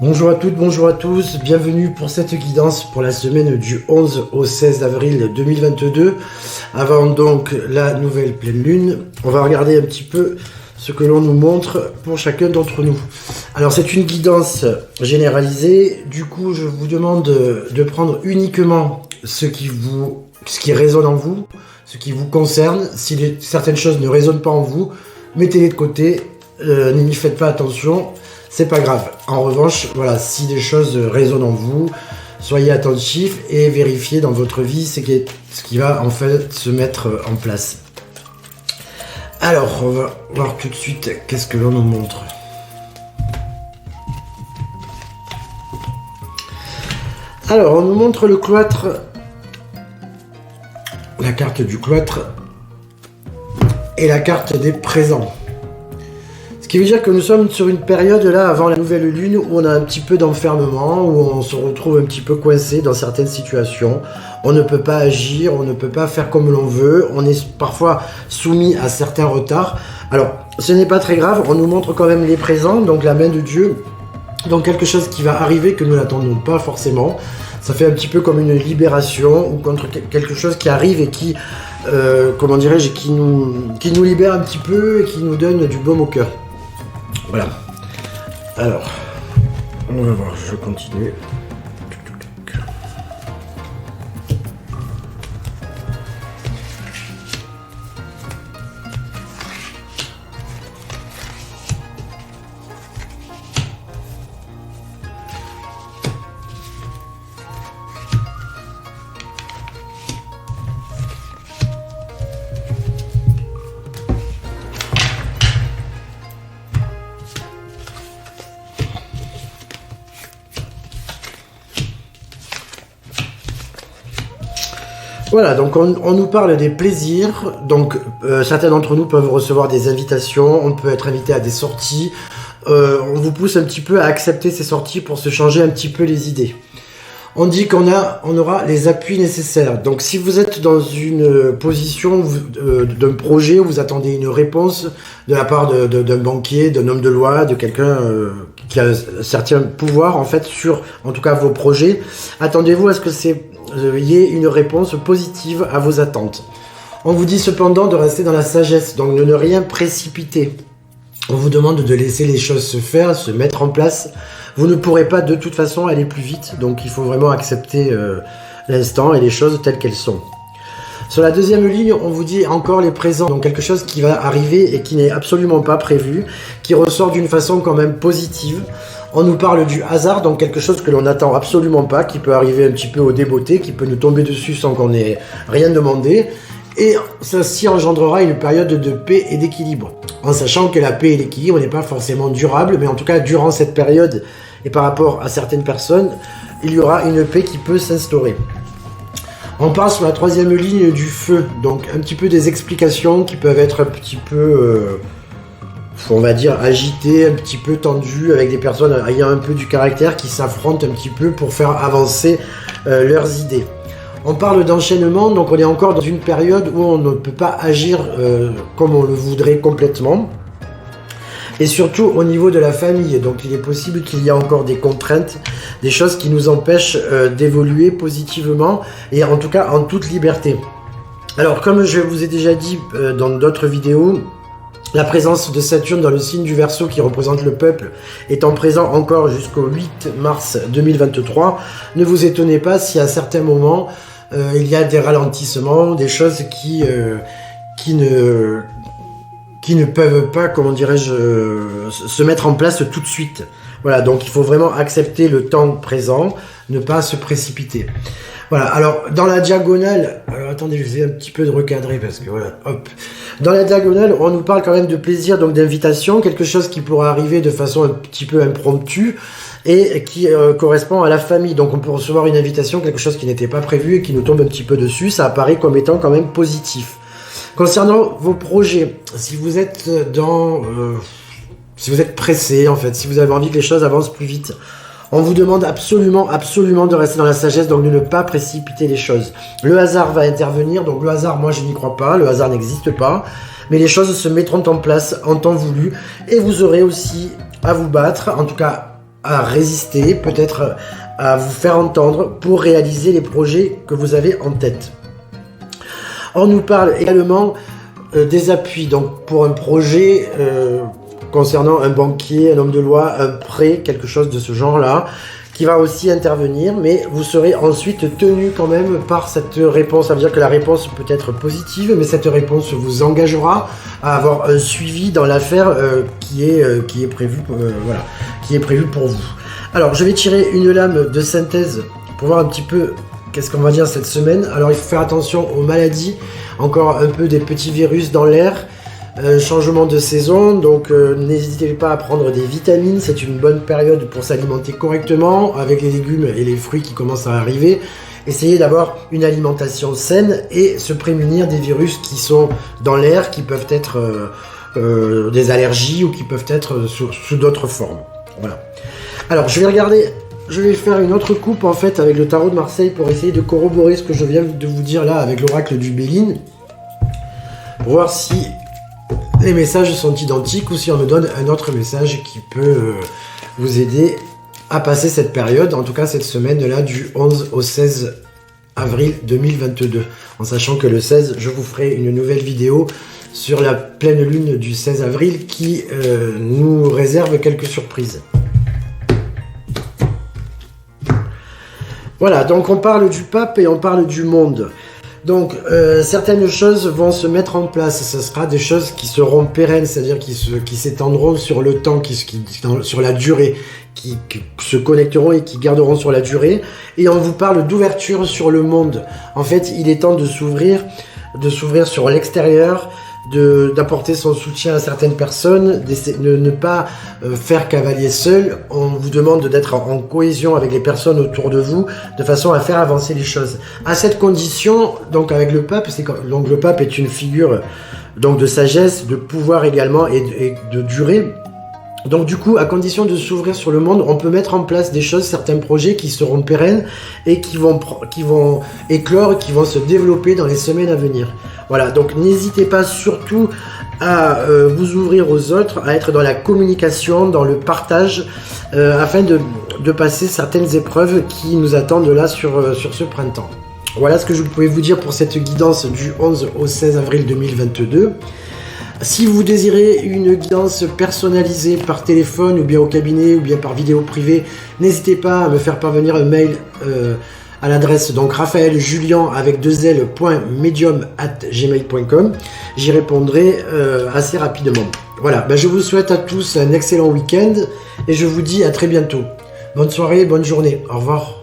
Bonjour à toutes, bonjour à tous, bienvenue pour cette guidance pour la semaine du 11 au 16 avril 2022. Avant donc la nouvelle pleine lune, on va regarder un petit peu ce que l'on nous montre pour chacun d'entre nous. Alors c'est une guidance généralisée, du coup je vous demande de prendre uniquement ce qui résonne en vous, ce qui vous concerne. Si certaines choses ne résonnent pas en vous, mettez-les de côté, n'y faites pas attention. C'est pas grave. En revanche, voilà, si des choses résonnent en vous, soyez attentifs et vérifiez dans votre vie ce qui va en fait se mettre en place. Alors, on va voir tout de suite qu'est-ce que l'on nous montre. Alors, on nous montre le cloître, la carte du cloître et la carte des présents. Ce qui veut dire que nous sommes sur une période là avant la nouvelle lune où on a un petit peu d'enfermement, où on se retrouve un petit peu coincé dans certaines situations. On ne peut pas agir, on ne peut pas faire comme l'on veut, on est parfois soumis à certains retards. Alors ce n'est pas très grave, on nous montre quand même les présents, donc la main de Dieu, donc quelque chose qui va arriver que nous n'attendons pas forcément. Ça fait un petit peu comme une libération ou contre quelque chose qui arrive et qui, comment dirais-je, qui nous libère un petit peu et qui nous donne du baume au cœur. Voilà. Alors, on va voir, je continue. Voilà, donc on nous parle des plaisirs, donc certains d'entre nous peuvent recevoir des invitations, on peut être invité à des sorties, on vous pousse un petit peu à accepter ces sorties pour se changer un petit peu les idées. On dit qu'on aura les appuis nécessaires, donc si vous êtes dans une position d'un projet où vous attendez une réponse de la part d'un banquier, d'un homme de loi, de quelqu'un qui a un certain pouvoir en fait sur, en tout cas vos projets, attendez-vous à ce que y ait une réponse positive à vos attentes. On vous dit cependant de rester dans la sagesse, donc de ne rien précipiter. On vous demande de laisser les choses se faire, se mettre en place. Vous ne pourrez pas de toute façon aller plus vite, donc il faut vraiment accepter l'instant et les choses telles qu'elles sont. Sur la deuxième ligne, on vous dit encore les présents, donc quelque chose qui va arriver et qui n'est absolument pas prévu, qui ressort d'une façon quand même positive. On nous parle du hasard, donc quelque chose que l'on n'attend absolument pas, qui peut arriver un petit peu au débeauté, qui peut nous tomber dessus sans qu'on ait rien demandé. Et ceci engendrera une période de paix et d'équilibre. En sachant que la paix et l'équilibre n'est pas forcément durable, mais en tout cas durant cette période et par rapport à certaines personnes, il y aura une paix qui peut s'instaurer. On passe sur la troisième ligne du feu, donc un petit peu des explications qui peuvent être un petit peu... on va dire agité, un petit peu tendu, avec des personnes ayant un peu du caractère qui s'affrontent un petit peu pour faire avancer leurs idées. On parle d'enchaînement, donc on est encore dans une période où on ne peut pas agir comme on le voudrait complètement. Et surtout au niveau de la famille, donc il est possible qu'il y ait encore des contraintes, des choses qui nous empêchent d'évoluer positivement et en tout cas en toute liberté. Alors comme je vous ai déjà dit dans d'autres vidéos, la présence de Saturne dans le signe du Verseau qui représente le peuple étant présent encore jusqu'au 8 mars 2023, ne vous étonnez pas si à certains moments il y a des ralentissements, des choses qui ne peuvent pas, comment dirais-je, se mettre en place tout de suite. Voilà, donc il faut vraiment accepter le temps présent, ne pas se précipiter. Voilà, alors dans la diagonale, attendez, je vais un petit peu de recadrer parce que voilà, hop. Dans la diagonale, on nous parle quand même de plaisir, donc d'invitation, quelque chose qui pourrait arriver de façon un petit peu impromptue et qui correspond à la famille. Donc on peut recevoir une invitation, quelque chose qui n'était pas prévu et qui nous tombe un petit peu dessus, ça apparaît comme étant quand même positif. Concernant vos projets, si vous êtes si vous êtes pressé en fait, si vous avez envie que les choses avancent plus vite, on vous demande absolument de rester dans la sagesse, donc de ne pas précipiter les choses. Le hasard va intervenir, donc le hasard, moi je n'y crois pas, le hasard n'existe pas, mais les choses se mettront en place en temps voulu, et vous aurez aussi à vous battre, en tout cas à résister, peut-être à vous faire entendre pour réaliser les projets que vous avez en tête. On nous parle également des appuis, donc pour un projet concernant un banquier, un homme de loi, un prêt, quelque chose de ce genre-là, qui va aussi intervenir, mais vous serez ensuite tenu quand même par cette réponse. Ça veut dire que la réponse peut être positive, mais cette réponse vous engagera à avoir un suivi dans l'affaire qui est prévu pour vous. Alors, je vais tirer une lame de synthèse pour voir un petit peu qu'est-ce qu'on va dire cette semaine. Alors, il faut faire attention aux maladies, encore un peu des petits virus dans l'air. Changement de saison, donc n'hésitez pas à prendre des vitamines, c'est une bonne période pour s'alimenter correctement avec les légumes et les fruits qui commencent à arriver. Essayez d'avoir une alimentation saine et se prémunir des virus qui sont dans l'air, qui peuvent être des allergies ou qui peuvent être sous d'autres formes. Voilà. Alors je vais faire une autre coupe en fait avec le tarot de Marseille pour essayer de corroborer ce que je viens de vous dire là avec l'oracle du Béline, pour voir si les messages sont identiques ou si on me donne un autre message qui peut vous aider à passer cette période, en tout cas cette semaine-là du 11 au 16 avril 2022. En sachant que le 16, je vous ferai une nouvelle vidéo sur la pleine lune du 16 avril qui nous réserve quelques surprises. Voilà, donc on parle du pape et on parle du monde. Donc, certaines choses vont se mettre en place. Ce sera des choses qui seront pérennes, c'est-à-dire qui s'étendront sur le temps, sur la durée, qui se connecteront et qui garderont sur la durée. Et on vous parle d'ouverture sur le monde. En fait, il est temps de s'ouvrir sur l'extérieur, d'apporter son soutien à certaines personnes, de ne pas faire cavalier seul. On vous demande d'être en cohésion avec les personnes autour de vous, de façon à faire avancer les choses. À cette condition, donc avec le pape, donc le pape est une figure donc de sagesse, de pouvoir également et de durée. Donc du coup, à condition de s'ouvrir sur le monde, on peut mettre en place des choses, certains projets qui seront pérennes et qui vont éclore, qui vont se développer dans les semaines à venir. Voilà, donc n'hésitez pas surtout à vous ouvrir aux autres, à être dans la communication, dans le partage, afin de passer certaines épreuves qui nous attendent là sur ce printemps. Voilà ce que je pouvais vous dire pour cette guidance du 11 au 16 avril 2022. Si vous désirez une guidance personnalisée par téléphone ou bien au cabinet ou bien par vidéo privée, n'hésitez pas à me faire parvenir un mail à l'adresse donc raphaeljulian avec 2l.medium@gmail.com. J'y répondrai assez rapidement. Voilà, je vous souhaite à tous un excellent week-end et je vous dis à très bientôt. Bonne soirée, bonne journée. Au revoir.